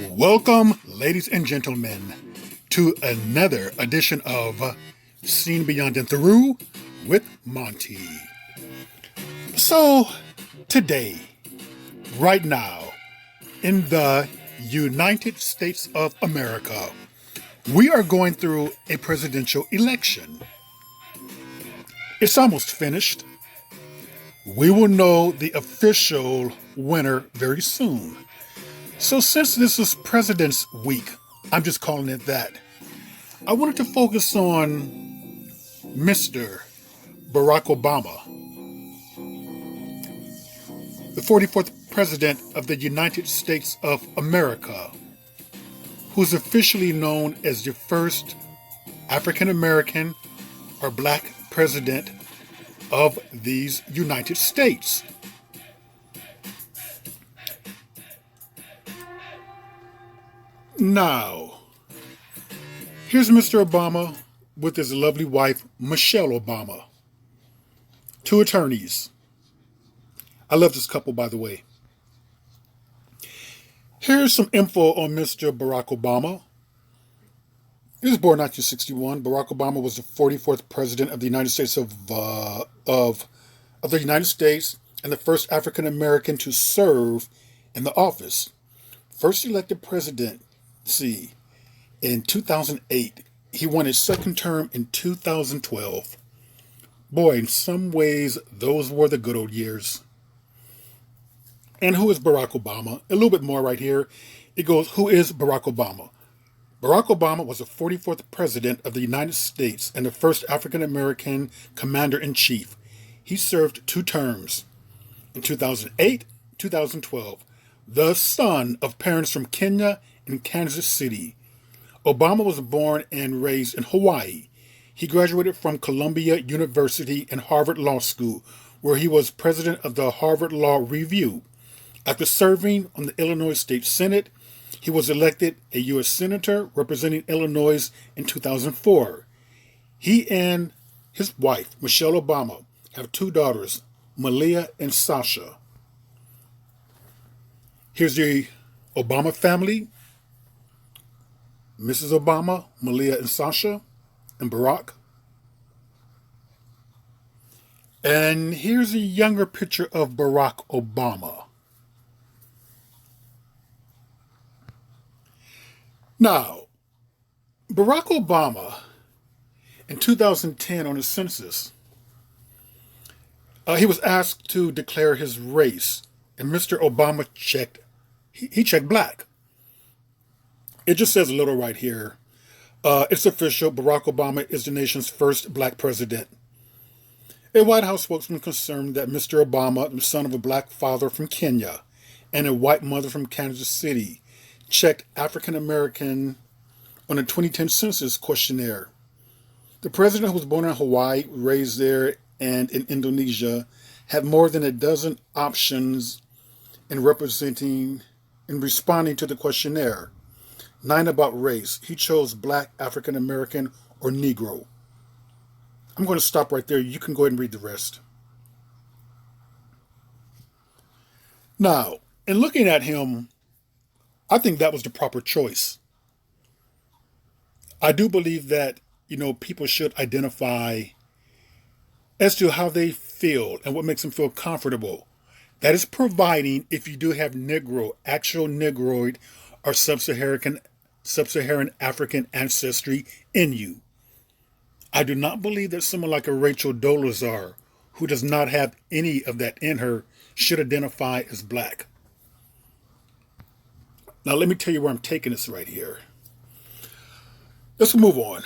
Welcome, ladies and gentlemen, to another edition of Seen Beyond and Through with Monty. So, today, right now, in the United States of America, we are going through a presidential election. It's almost finished. We will know the official winner very soon. So since this is President's Week, I'm just calling it that, I wanted to focus on Mr. Barack Obama, the 44th President of the United States of America, who's officially known as the first African American or Black President of these United States. Now, here's Mr. Obama with his lovely wife, Michelle Obama. Two attorneys. I love this couple, by the way. Here's some info on Mr. Barack Obama. He was born in 1961. Barack Obama was the 44th President of the United States of the United States and the first African American to serve in the office. First elected president. In 2008, he won his second term in 2012. Boy, in some ways, those were the good old years. And who is Barack Obama? A little bit more right here. It goes, who is Barack Obama? Barack Obama was the 44th President of the United States and the first African American Commander-in-Chief. He served 2 terms, in 2008, 2012. The son of parents from Kenya in Kansas City. Obama was born and raised in Hawaii. He graduated from Columbia University and Harvard Law School, where he was president of the Harvard Law Review. After serving on the Illinois State Senate, he was elected a U.S. Senator representing Illinois in 2004. He and his wife, Michelle Obama, have 2 daughters, Malia and Sasha. Here's the Obama family. Mrs. Obama, Malia and Sasha, and Barack. And here's a younger picture of Barack Obama. Now, Barack Obama, in 2010 on the census, he was asked to declare his race, and Mr. Obama checked black. It just says a little right here. It's official. Barack Obama is the nation's first black president. A White House spokesman confirmed that Mr. Obama, the son of a black father from Kenya and a white mother from Kansas City, checked African American on the 2010 census questionnaire. The president, who was born in Hawaii, raised there, and in Indonesia, had more than a dozen options in responding to the questionnaire. 9 about race. He chose black, African American, or Negro. I'm going to stop right there. You can go ahead and read the rest. Now, in looking at him, I think that was the proper choice. I do believe that, people should identify as to how they feel and what makes them feel comfortable. That is providing if you do have Negro, actual Negroid, or Sub-Saharan African ancestry in you. I do not believe that someone like a Rachel Dolezal, who does not have any of that in her, should identify as black. Now let me tell you where I'm taking this right here. Let's move on.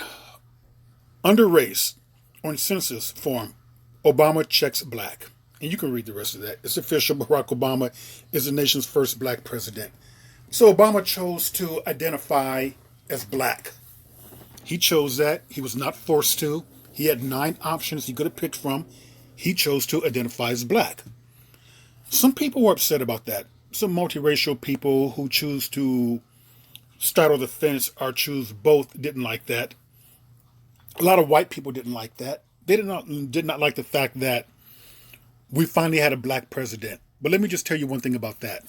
Under race, on census form, Obama checks black. And you can read the rest of that. It's official. Barack Obama is the nation's first black president. So Obama chose to identify as black. He chose that. He was not forced to. He had 9 options he could have picked from. He chose to identify as black. Some people were upset about that. Some multiracial people who choose to straddle the fence or choose both didn't like that. A lot of white people didn't like that. They did not like the fact that we finally had a black president. But let me just tell you one thing about that.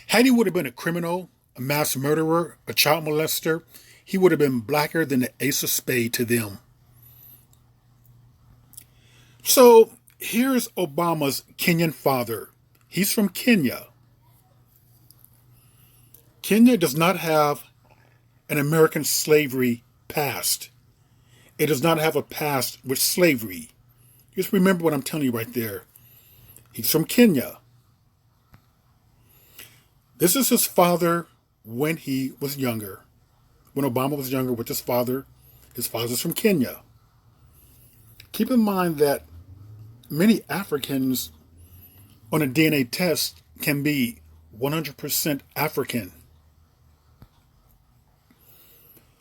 Had he would have been a criminal, a mass murderer, a child molester, he would have been blacker than the ace of spade to them. So here's Obama's Kenyan father. He's from Kenya. Kenya does not have an American slavery past. It does not have a past with slavery. Just remember what I'm telling you right there. He's from Kenya. This is his father when he was younger. When Obama was younger with his father. His father's from Kenya. Keep in mind that many Africans on a DNA test can be 100% African.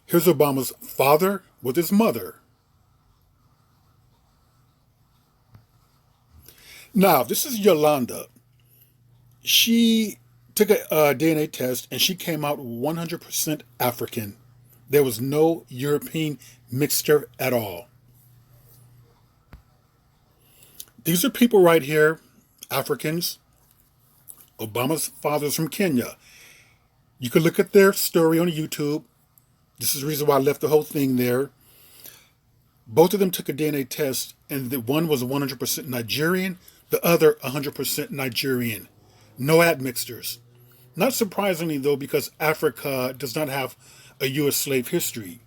Here's Obama's father with his mother. Now, this is Yolanda. She took a DNA test and she came out 100% African. There was no European mixture at all. These are people right here, Africans. Obama's father's from Kenya. You can look at their story on YouTube. This is the reason why I left the whole thing there. Both of them took a DNA test, and the one was 100% Nigerian, the other 100% Nigerian. No admixtures. Not surprisingly, though, because Africa does not have a U.S. slave history.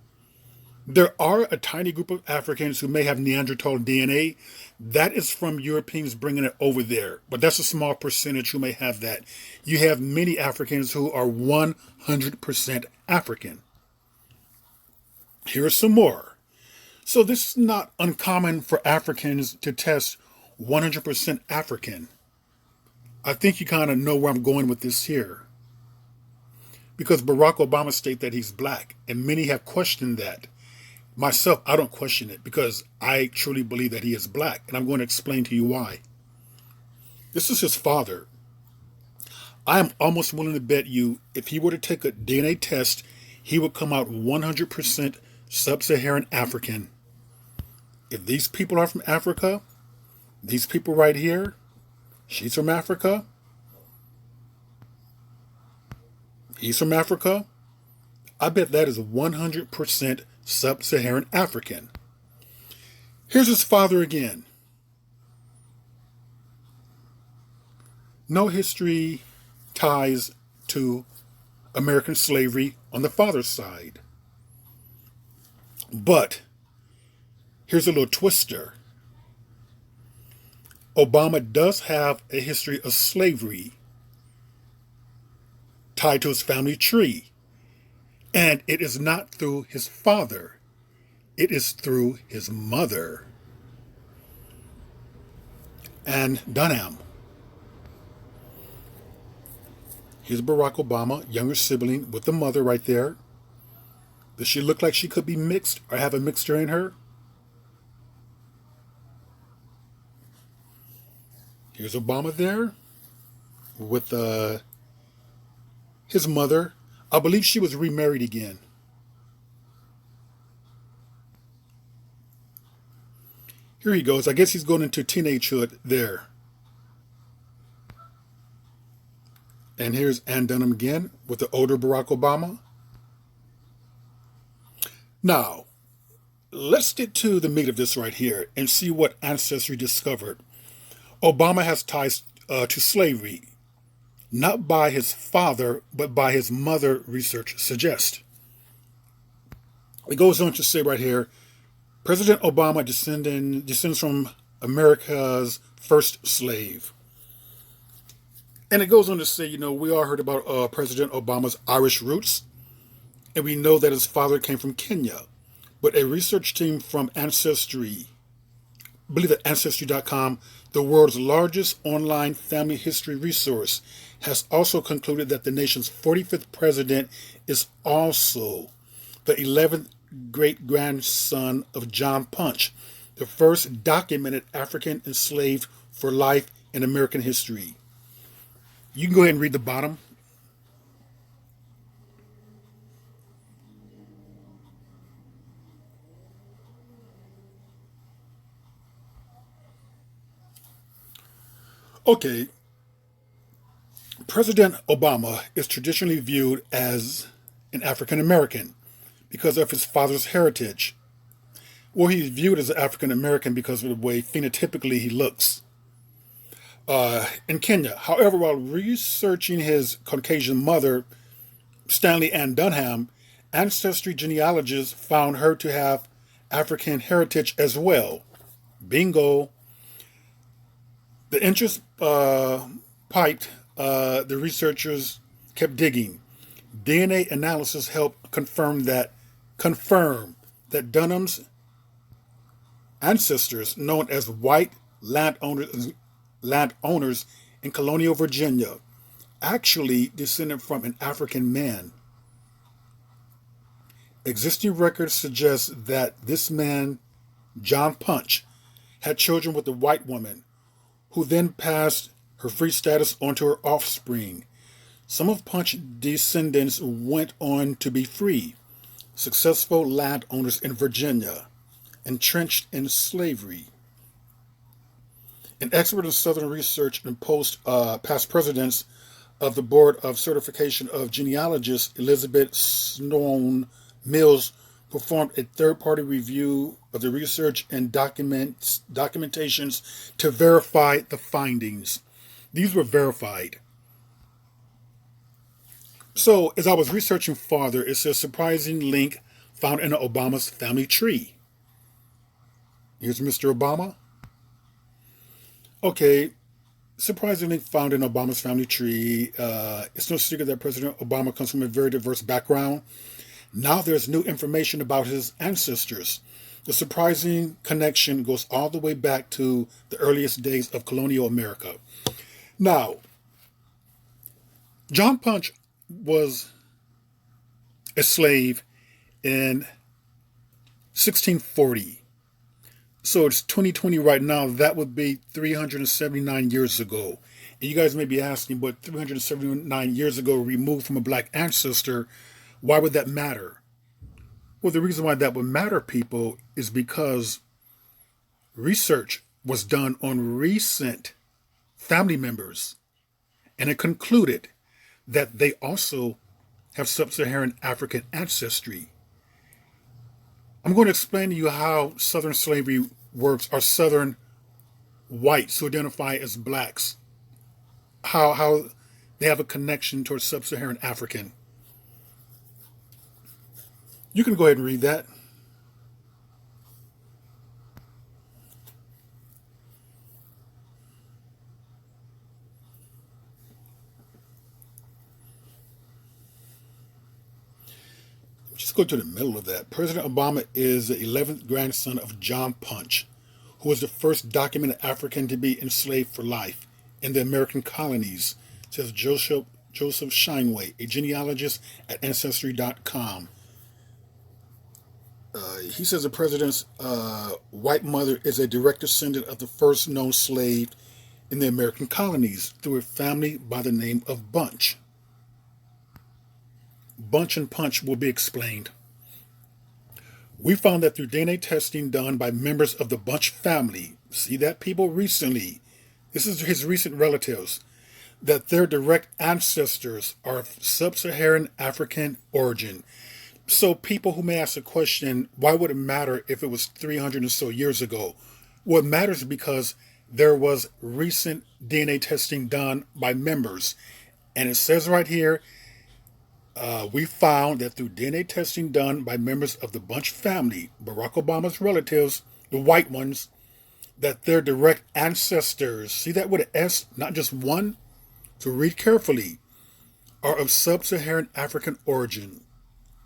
There are a tiny group of Africans who may have Neanderthal DNA. That is from Europeans bringing it over there. But that's a small percentage who may have that. You have many Africans who are 100% African. Here are some more. So this is not uncommon for Africans to test 100% African. I think you kind of know where I'm going with this here. Because Barack Obama stated that he's black, and many have questioned that. Myself, I don't question it because I truly believe that he is black, and I'm going to explain to you why. This is his father. I am almost willing to bet you if he were to take a DNA test, he would come out 100% sub-Saharan African. If these people are from Africa, these people right here, she's from Africa, he's from Africa, I bet that is 100% sub-Saharan African. Here's his father again. No history ties to American slavery on the father's side. But here's a little twister. Obama does have a history of slavery tied to his family tree. And it is not through his father. It is through his mother, Ann Dunham. Here's Barack Obama, younger sibling with the mother right there. Does she look like she could be mixed or have a mixture in her? Here's Obama there with his mother. I believe she was remarried again. Here he goes. I guess he's going into teenagehood there. And here's Ann Dunham again with the older Barack Obama. Now, let's get to the meat of this right here and see what Ancestry discovered. Obama has ties to slavery, not by his father, but by his mother, research suggests. It goes on to say right here, President Obama descends from America's first slave. And it goes on to say, we all heard about President Obama's Irish roots, and we know that his father came from Kenya. But a research team from Ancestry, I believe at Ancestry.com, the world's largest online family history resource, has also concluded that the nation's 45th president is also the 11th great-grandson of John Punch, the first documented African enslaved for life in American history. You can go ahead and read the bottom. Okay, President Obama is traditionally viewed as an African American because of his father's heritage. Well, he's viewed as an African American because of the way phenotypically he looks. In Kenya, however, while researching his Caucasian mother, Stanley Ann Dunham, ancestry genealogists found her to have African heritage as well. Bingo. The interest piped. The researchers kept digging. DNA analysis helped confirm that Dunham's ancestors, known as white landowners in colonial Virginia, actually descended from an African man. Existing records suggest that this man, John Punch, had children with a white woman, who then passed her free status on to her offspring. Some of Punch's descendants went on to be free, successful landowners in Virginia, entrenched in slavery. An expert in Southern research and past presidents of the Board of Certification of Genealogists, Elizabeth Sloan Mills, performed a third-party review of the research and documentations to verify the findings. These were verified. So, as I was researching farther, it says surprising link found in Obama's family tree. Here's Mr. Obama. Okay, surprising link found in Obama's family tree. It's no secret that President Obama comes from a very diverse background. Now there's new information about his ancestors. The surprising connection goes all the way back to the earliest days of colonial America. Now, John Punch was a slave in 1640. So it's 2020 right now. That would be 379 years ago. And you guys may be asking, but 379 years ago, removed from a black ancestor, why would that matter? Well, the reason why that would matter, people, is because research was done on recent family members, and it concluded that they also have sub-Saharan African ancestry. I'm going to explain to you how Southern slavery works, or Southern whites who identify as blacks, how they have a connection towards sub-Saharan African. You can go ahead and read that. Just go to the middle of that. President Obama is the 11th grandson of John Punch, who was the first documented African to be enslaved for life in the American colonies, says Joseph Shineway, a genealogist at Ancestry.com. He says the president's white mother is a direct descendant of the first known slave in the American colonies through a family by the name of Bunch. Bunch and Punch will be explained. We found that through DNA testing done by members of the Bunch family, see that, people, recently, this is his recent relatives, that their direct ancestors are of sub-Saharan African origin. So people who may ask the question, why would it matter if it was 300 or so years ago? Well, it matters because there was recent DNA testing done by members. And it says right here, we found that through DNA testing done by members of the Bunch family, Barack Obama's relatives, the white ones, that their direct ancestors, see that with an S, not just one, so read carefully, are of sub-Saharan African origin.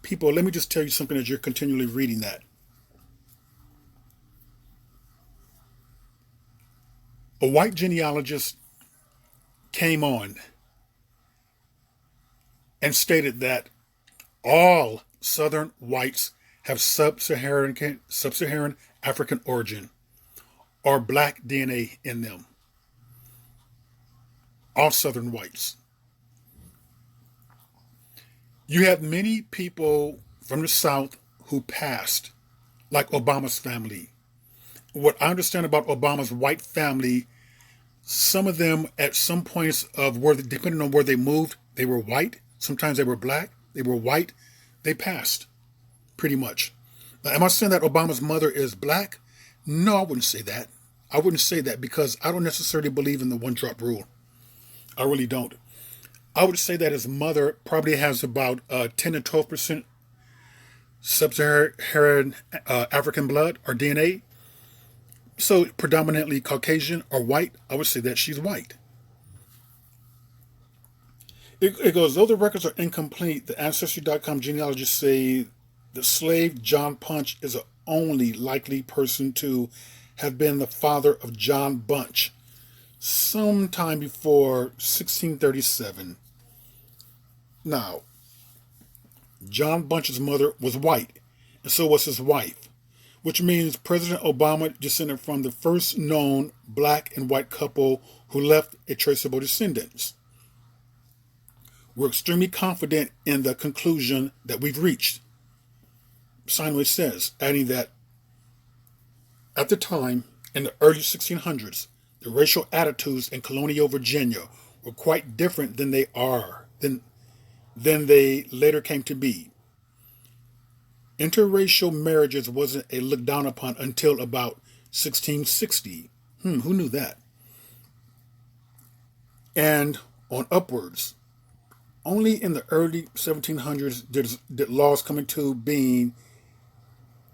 People, let me just tell you something as you're continually reading that. A white genealogist came on and stated that all Southern whites have sub-Saharan African origin or black DNA in them. All Southern whites. You have many people from the South who passed, like Obama's family. What I understand about Obama's white family, Some of them, at some points of where, depending on where they moved, they were white. Sometimes they were black. They were white. They passed, pretty much. Now, am I saying that Obama's mother is black? No, I wouldn't say that. I wouldn't say that because I don't necessarily believe in the one drop rule. I really don't. I would say that his mother probably has about 10 to 12% sub-Saharan African blood or DNA. So predominantly Caucasian or white. I would say that she's white. It goes, though the records are incomplete, the Ancestry.com genealogists say the slave John Punch is the only likely person to have been the father of John Bunch sometime before 1637. Now, John Bunch's mother was white, and so was his wife, which means President Obama descended from the first known black and white couple who left a traceable descendants. We're extremely confident in the conclusion that we've reached. Steinway says, adding that at the time, in the early 1600s, the racial attitudes in colonial Virginia were quite different than they later came to be. Interracial marriages wasn't a look down upon until about 1660. Who knew that? And on upwards. Only in the early 1700s did laws come into being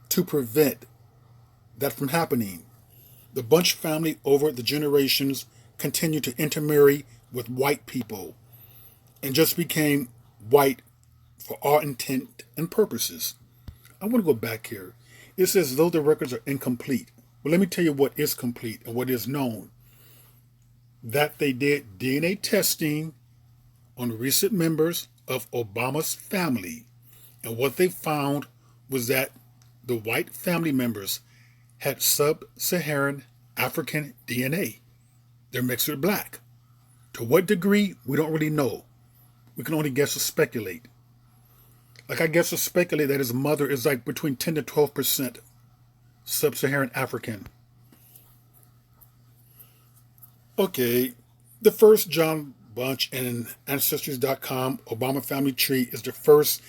to prevent that from happening. The Bunch family over the generations continued to intermarry with white people and just became white for all intent and purposes. I want to go back here. It says, though the records are incomplete. Well, let me tell you what is complete and what is known. That they did DNA testing on recent members of Obama's family. And what they found was that the white family members had sub-Saharan African DNA. They're mixed with black. To what degree, we don't really know. We can only guess or speculate. Like I guess or speculate that his mother is like between 10 to 12% sub-Saharan African. Okay, the first John Bunch in Ancestries.com Obama family tree is the first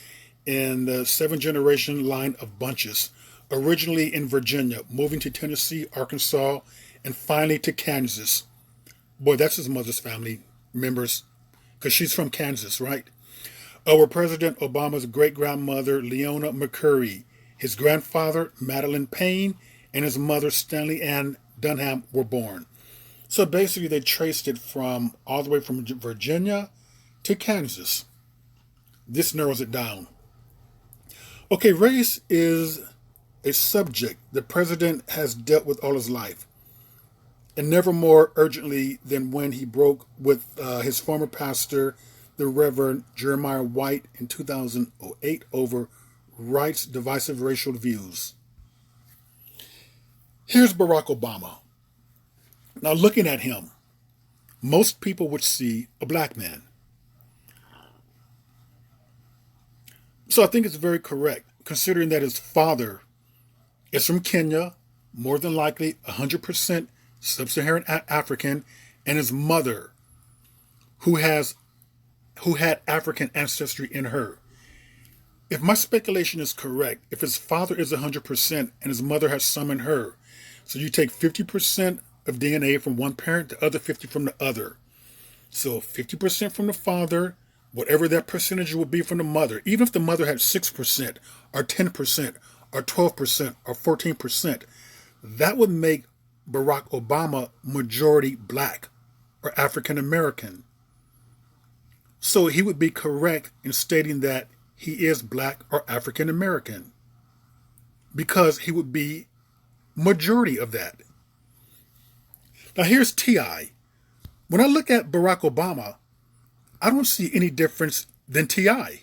in the 7-generation line of Bunches, originally in Virginia, moving to Tennessee, Arkansas, and finally to Kansas. Boy, that's his mother's family members, because she's from Kansas, right? Where President Obama's great-grandmother, Leona McCurry, his grandfather, Madeline Payne, and his mother, Stanley Ann Dunham, were born. So basically, they traced it from all the way from Virginia to Kansas. This narrows it down. Okay, race is a subject the president has dealt with all his life, and never more urgently than when he broke with his former pastor, the Reverend Jeremiah White, in 2008 over Wright's divisive racial views. Here's Barack Obama. Now, looking at him, most people would see a black man. So I think it's very correct, considering that his father is from Kenya, more than likely 100% sub-Saharan African, and his mother, who had African ancestry in her. If my speculation is correct, if his father is 100% and his mother has some in her, so you take 50% of DNA from one parent, the other 50 from the other. So 50% from the father, whatever that percentage would be from the mother, even if the mother had 6% or 10% or 12% or 14%, that would make Barack Obama majority black or African American. So he would be correct in stating that he is black or African American, because he would be majority of that. Now here's T.I. When I look at Barack Obama, I don't see any difference than T.I.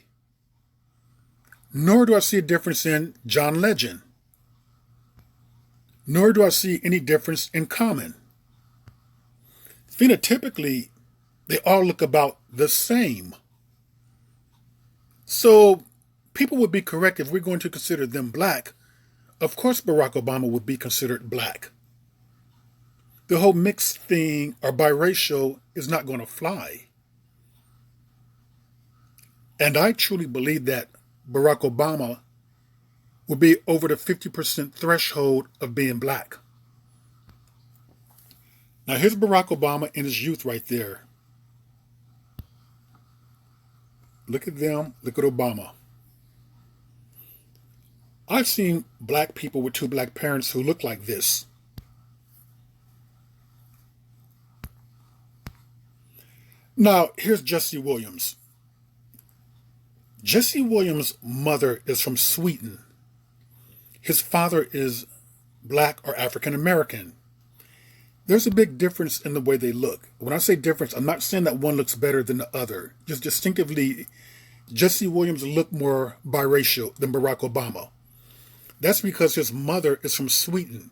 Nor do I see a difference in John Legend. Nor do I see any difference in Common. Phenotypically, they all look about the same. So people would be correct if we're going to consider them black. Of course, Barack Obama would be considered black. The whole mixed thing or biracial is not going to fly. And I truly believe that Barack Obama will be over the 50% threshold of being black. Now, here's Barack Obama in his youth right there. Look at them. Look at Obama. I've seen black people with two black parents who look like this. Now, here's Jesse Williams. Jesse Williams' mother is from Sweden. His father is black or African American. There's a big difference in the way they look. When I say difference, I'm not saying that one looks better than the other. Just distinctively, Jesse Williams looked more biracial than Barack Obama. That's because his mother is from Sweden,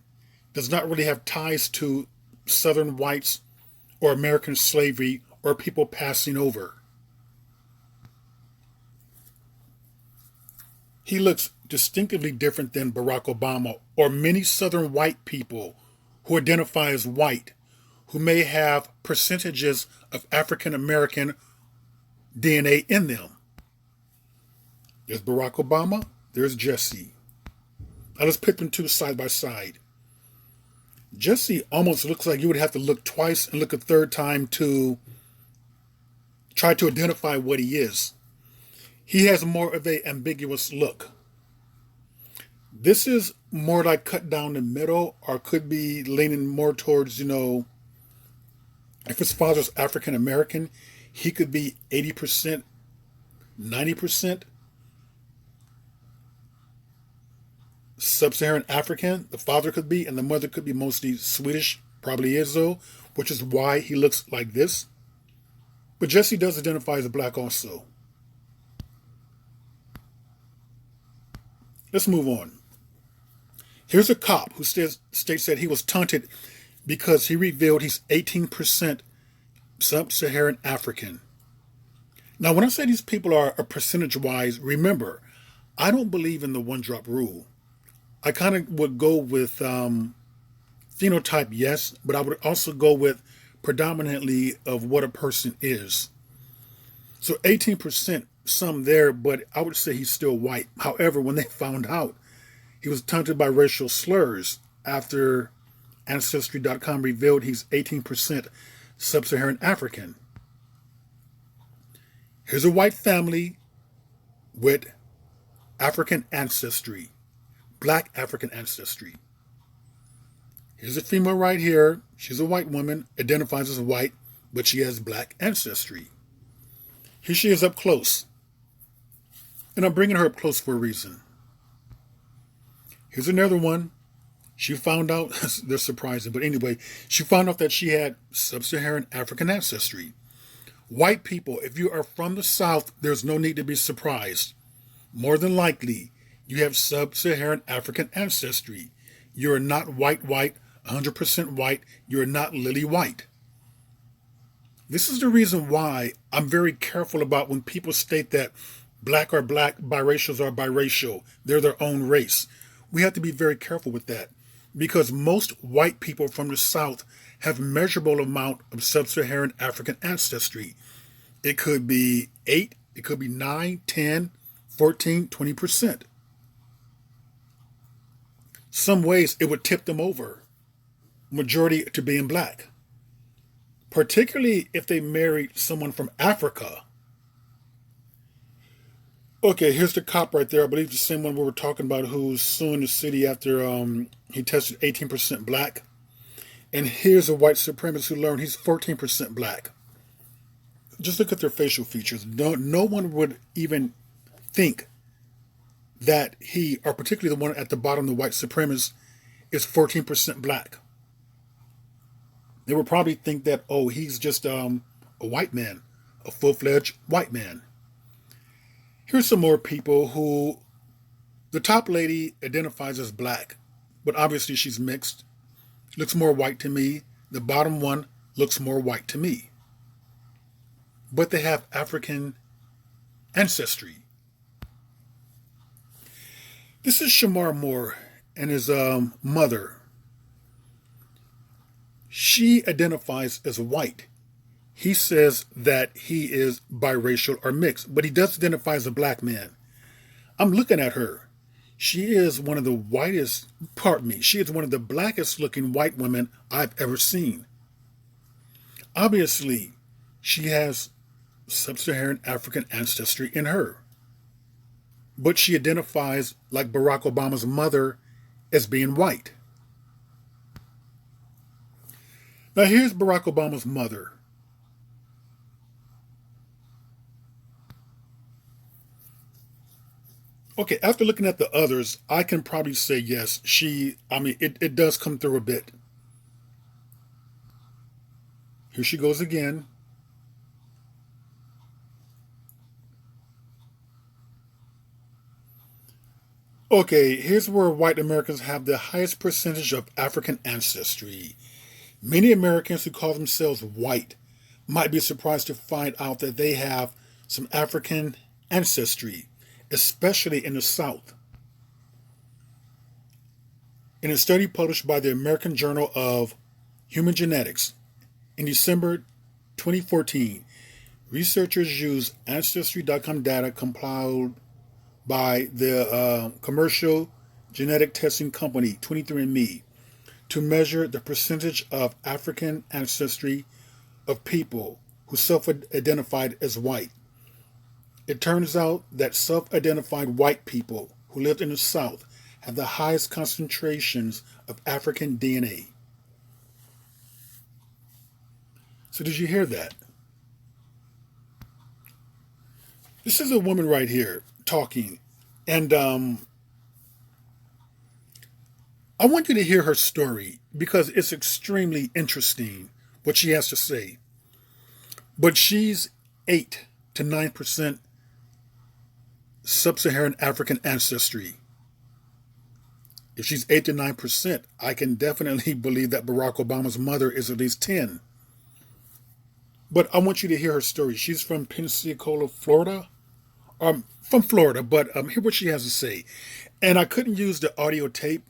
does not really have ties to Southern whites or American slavery or people passing over. He looks distinctively different than Barack Obama or many Southern white people who identify as white, who may have percentages of African American DNA in them. There's Barack Obama, there's Jesse. Now let's put them two side by side. Jesse almost looks like you would have to look twice and look a third time to try to identify what he is. He has more of an ambiguous look. This is more like cut down the middle, or could be leaning more towards, if his father's African American, he could be 80%, 90% Sub-Saharan African, the father could be, and the mother could be mostly Swedish, probably is though, which is why he looks like this. But Jesse does identify as black also. Let's move on. Here's a cop who states that he was taunted because he revealed he's 18% Sub-Saharan African. Now, when I say these people are percentage-wise, remember, I don't believe in the one-drop rule. I kind of would go with phenotype, yes, but I would also go with predominantly of what a person is. So 18%, some there, but I would say he's still white. However, when they found out he was taunted by racial slurs after Ancestry.com revealed he's 18% Sub-Saharan African. Here's a white family with African ancestry, black African ancestry. Here's a female right here. She's a white woman, identifies as white, but she has black ancestry. Here she is up close. And I'm bringing her up close for a reason. Here's another one. She found out, they're surprising, but anyway, she found out that she had Sub-Saharan African ancestry. White people, if you are from the South, there's no need to be surprised. More than likely, you have Sub-Saharan African ancestry. You're not white, 100% white. You're not lily white. This is the reason why I'm very careful about when people state that black are black, biracials are biracial. They're their own race. We have to be very careful with that because most white people from the South have measurable amount of Sub-Saharan African ancestry. It could be 8, it could be 9, 10, 14, 20%. Some ways it would tip them over, majority to being black. Particularly if they married someone from Africa. Okay, here's the cop right there. I believe the same one we were talking about who's suing the city after he tested 18% black. And here's a white supremacist who learned he's 14% black. Just look at their facial features. No one would even think that he, or particularly the one at the bottom, the white supremacist, is 14% black. They would probably think that, oh, he's just a white man, a full-fledged white man. Here's some more people who, the top lady identifies as black, but obviously she's mixed. Looks more white to me. The bottom one looks more white to me. But they have African ancestry. This is Shamar Moore and his mother. She identifies as white. He says that he is biracial or mixed, but he does identify as a black man. I'm looking at her. She is one of the whitest, pardon me, she is one of the blackest looking white women I've ever seen. Obviously, she has sub-Saharan African ancestry in her. But she identifies, like Barack Obama's mother, as being white. Now here's Barack Obama's mother. Okay, after looking at the others, I can probably say yes, it does come through a bit. Here she goes again. Okay, here's where white Americans have the highest percentage of African ancestry. Many Americans who call themselves white might be surprised to find out that they have some African ancestry, especially in the South. In a study published by the American Journal of Human Genetics in December 2014, researchers used Ancestry.com data compiled by the commercial genetic testing company 23andMe to measure the percentage of African ancestry of people who self-identified as white. It turns out that self-identified white people who lived in the South have the highest concentrations of African DNA. So did you hear that? This is a woman right here talking, and I want you to hear her story because it's extremely interesting what she has to say. But she's 8 to 9% sub-Saharan African ancestry. If she's 8 to 9%, I can definitely believe that Barack Obama's mother is at least 10. But I want you to hear her story. She's from Pensacola, Florida. From Florida, but hear what she has to say. And I couldn't use the audio tape,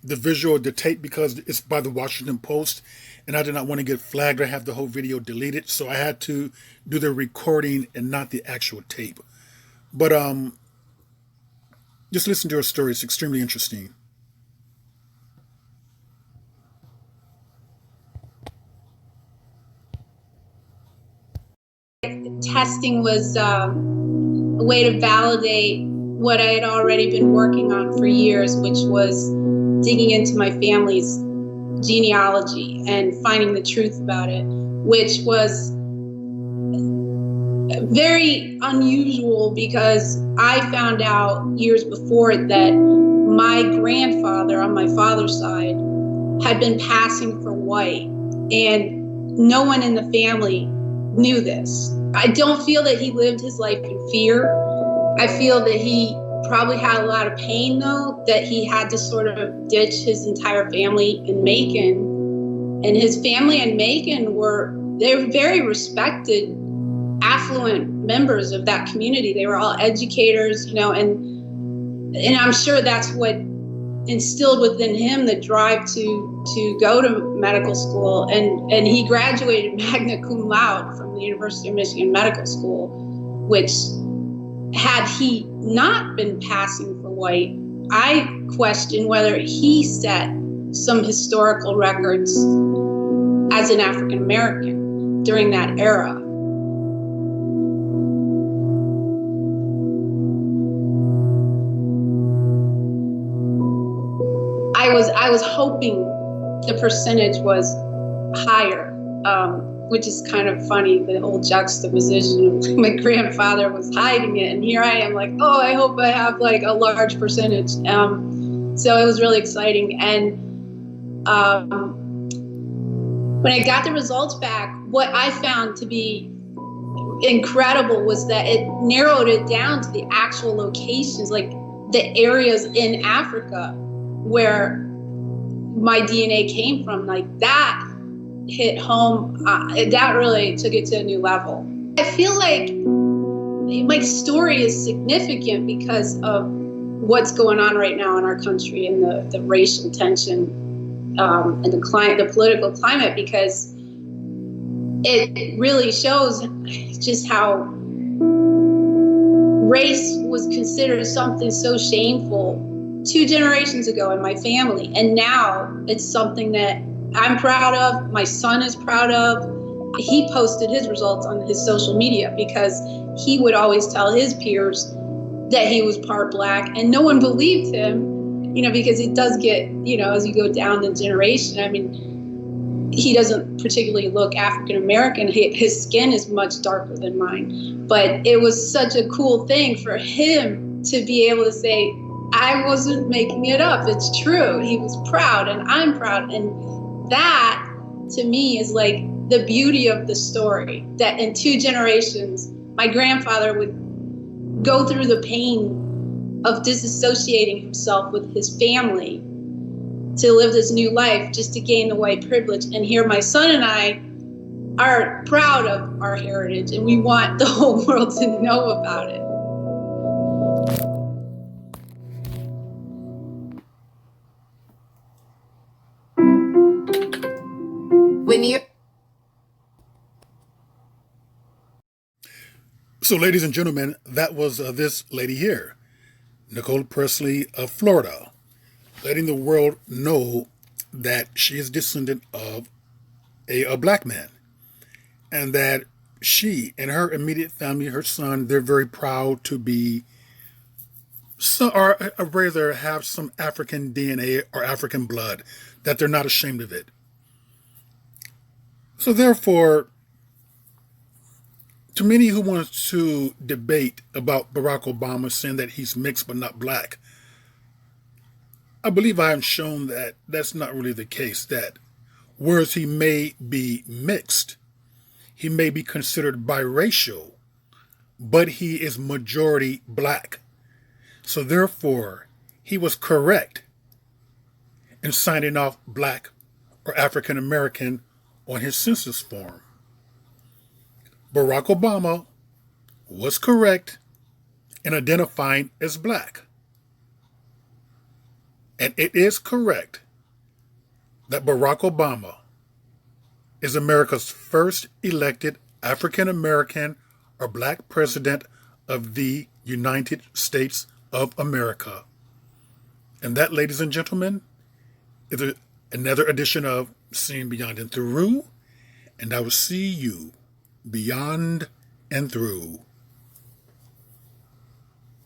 the visual of the tape, because it's by the Washington Post, and I did not want to get flagged or have the whole video deleted, so I had to do the recording and not the actual tape. But just listen to her story. It's extremely interesting. Testing was a way to validate what I had already been working on for years, which was digging into my family's genealogy and finding the truth about it, which was very unusual because I found out years before that my grandfather on my father's side had been passing for white, and no one in the family knew this. I don't feel that he lived his life in fear. I feel that he probably had a lot of pain, though, that he had to sort of ditch his entire family in Macon. And his family in Macon they're very respected, affluent members of that community. They were all educators, and I'm sure that's what instilled within him the drive to go to medical school. And he graduated magna cum laude from the University of Michigan Medical School, which, had he not been passing for white, I question whether he set some historical records as an African American during that era. I was hoping the percentage was higher, which is kind of funny, the whole juxtaposition of my grandfather was hiding it, and here I am like, oh, I hope I have like a large percentage. So it was really exciting. And when I got the results back, what I found to be incredible was that it narrowed it down to the actual locations, like the areas in Africa where my DNA came from. Like, that hit home. That really took it to a new level. I feel like my story is significant because of what's going on right now in our country and the racial tension and the political climate, because it really shows just how race was considered something so shameful 2 generations ago in my family, and now it's something that I'm proud of. My son is proud of. He posted his results on his social media because he would always tell his peers that he was part Black, and no one believed him, because it does get, as you go down the generation, I mean, he doesn't particularly look African American. His skin is much darker than mine, but it was such a cool thing for him to be able to say, I wasn't making it up. It's true. He was proud, and I'm proud. And that, to me, is like the beauty of the story, that in 2 generations, my grandfather would go through the pain of disassociating himself with his family to live this new life just to gain the white privilege. And here my son and I are proud of our heritage, and we want the whole world to know about it. When you So, ladies and gentlemen, that was this lady here, Nicole Presley of Florida, letting the world know that she is descendant of a Black man, and that she and her immediate family, her son, they're very proud to be, or rather have some African DNA or African blood, that they're not ashamed of it. So therefore, to many who want to debate about Barack Obama saying that he's mixed but not Black, I believe I have shown that that's not really the case, that whereas he may be mixed, he may be considered biracial, but he is majority Black. So therefore, he was correct in signing off Black or African American on his census form. Barack Obama was correct in identifying as Black. And it is correct that Barack Obama is America's first elected African American or Black president of the United States of America. And that, ladies and gentlemen, is another edition of Seeing Beyond and Through. And I will see you beyond and through.